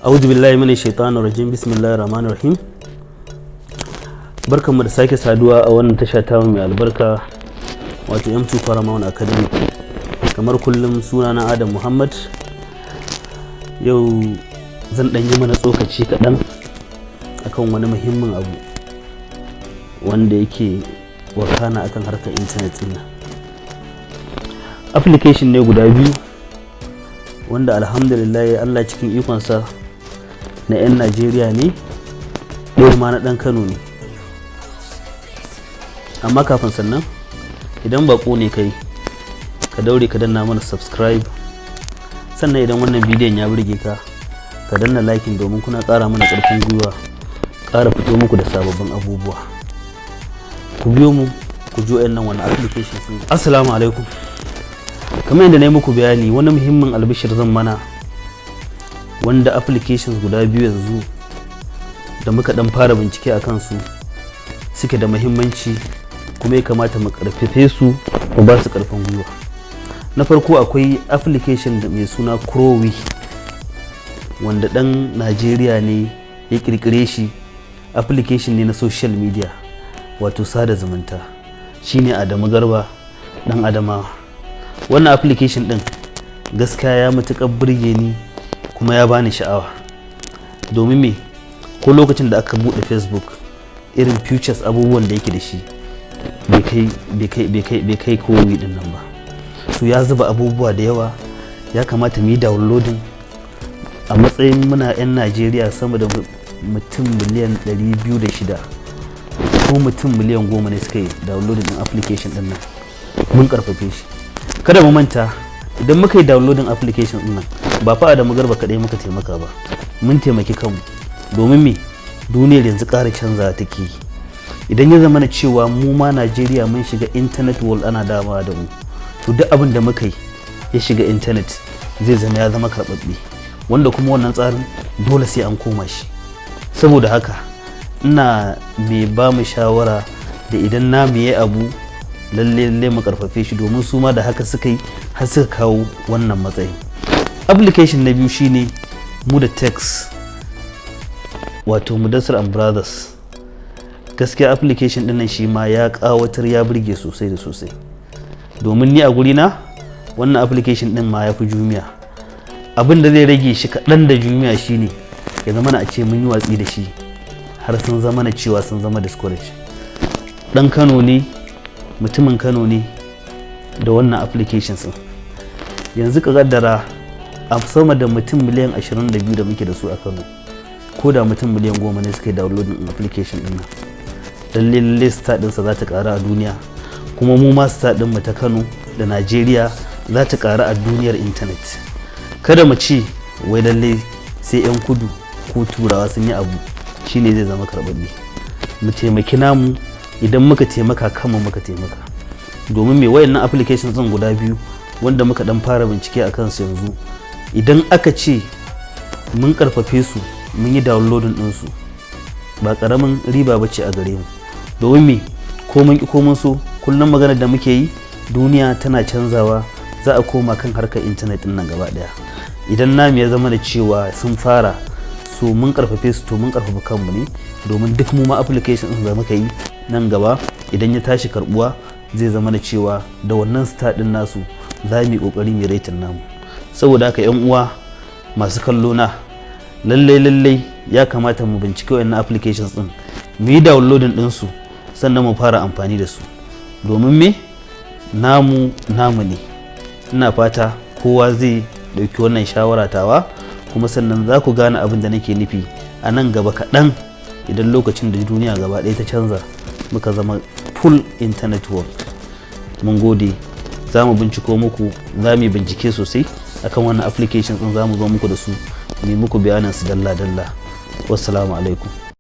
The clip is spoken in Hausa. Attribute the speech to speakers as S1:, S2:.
S1: A'udhu billahi minash shaitanir rajim. Bismillahir rahmanir rahim. Barkanmu da sake saduwa a wannan tasha ta mai albarka wato M2 Paramount Academy. Kamar kullum sunana Adam Muhammad. Yau zan dan yi mana tsokaci kaɗan akan wani muhimmin abu wanda yake wakana akan harkar internet din nan. Application ne guda biyu wanda alhamdulillah Allah cikin ikonsa na 'yan Najeriya ne, ɗaya ma na ɗan Kano ne. Amma kafin sannan idan bako ne kai ka daure ka danna mana subscribe, sannan idan wannan bidiyon ya burge ka ka danna liking domin kuna ƙara mana ƙarfin gwiwa, ƙara fito muku da sababbin abubuwa. Ku biyo mu ku ji wayannan wannan application din. Assalamu alaikum. Kamar yadda na yi muku bayani, wani muhimmin albishir zan mana wanda applications guda biyu yanzu da muka dan fara bincike a kansu suke da muhimmanci kuma ya kamata mu karfafe su mu ba su karfin gwiwa. Na farko akwai application da mai suna Crowy wanda dan Najeriya ne ya kirkire shi. Application ne na social media wato sada zumunta, shine Adamu Garba dan Adamawa. Wannan application din gaskiya ya matuƙar burge ni kuma ya bani sha'awa, domin me ko lokacin da aka bude Facebook irin features abubuwan da yake da shi bai kai Crowy din nan ba. So ya zuba abubuwa da yawa, ya kamata mu yi downloading. A matsayin muna 'yan Najeriya sama da mutum miliyan 206 ko mutum miliyan 10 ne suka yi downloading din application din nan. Mun karfafe shi. Kada mu manta, idan muka yi downloading application din nan ba fa Adamu Garba kadai muka taimaka ba, mun taimaki kanmu. Domin me duniyar yanzu ƙara canza take yi. Idan ya zama na cewa mu ma Najeriya mun shiga internet world ana dama da mu, to duk abin da muka yi ya shiga internet zai zama ya zama karɓaɓɓe, wanda kuma wannan tsarin dole sai an koma shi. Saboda haka ina mai ba mu shawara da idan na mu yi abu lalle mu karfafe shi, domin su ma da haka suka yi har suka kawo wannan matsayin. Application na biyu shine Mudatex wato Mudassir and Brothers. Gaskiya application din nan shi ma ya kawatar, ya burge sosai da sosai, domin ni a guri na wannan application din ma ya fi Jumia. Abin da zai rage shi kaɗan da Jumia shine ya zama na a ce mun yi watsi da shi har sun zama na cewa sun zama discourage. Dan Kano ne, mutumin Kano ne da wannan applications din. Yanzu ka kaddara a sama da mutum miliyan 22 da muke da su a Kano, ko da mutum miliyan 10 ne suka yi downloading application din nan, lalle star ɗinsa za ta ƙara a duniya, kuma mu ma star ɗin mu ta Kano da Najeriya za ta ƙara a duniyar internet. Kada mu ce wai lalle sai 'yan kudu ko turawa sun yi abu shine zai zama karɓaɓɓe. Mu taimaki namu, idan muka taimaka kanmu muka taimaka. Domin me wayannan applications din guda biyu wanda muka dan fara bincike a kansu yanzu, idan aka ce mun karfafe su mun yi downloading din su, ba karamin riba bace a gare mu. Domin me ko mun ki ko mun so, kullum maganar da muke yi, duniya tana canzawa, za a koma kan harkar internet din nan gaba daya. Idan namu ya zama da cewa sun fara, so mun karfafe su to mun karfafa kanmu ne, domin duk mu ma application din da muka yi nan gaba idan ya tashi karbuwa zai zama da cewa da wannan star din nasu za mu yi kokari mu rating namu. Saboda haka 'yan uwa masu kallo na, lallai ya kamata mu bincike wannan applications din, mu yi downloading din su, sannan mu fara amfani da su, domin me namu ne. Ina fata kowa zai dauki wannan shawara tawa, kuma sannan za ku gane abin da nake nufi a nan gaba kaɗan, idan lokacin da duniya gaba ɗaya ta canza muka zama full internet world. Mun gode, za mu binciko muku, za mu yi bincike sosai akan wannan applications din, za mu zo muku da su, mu muku bayanan su dalla-dalla. Wassalamu alaikum.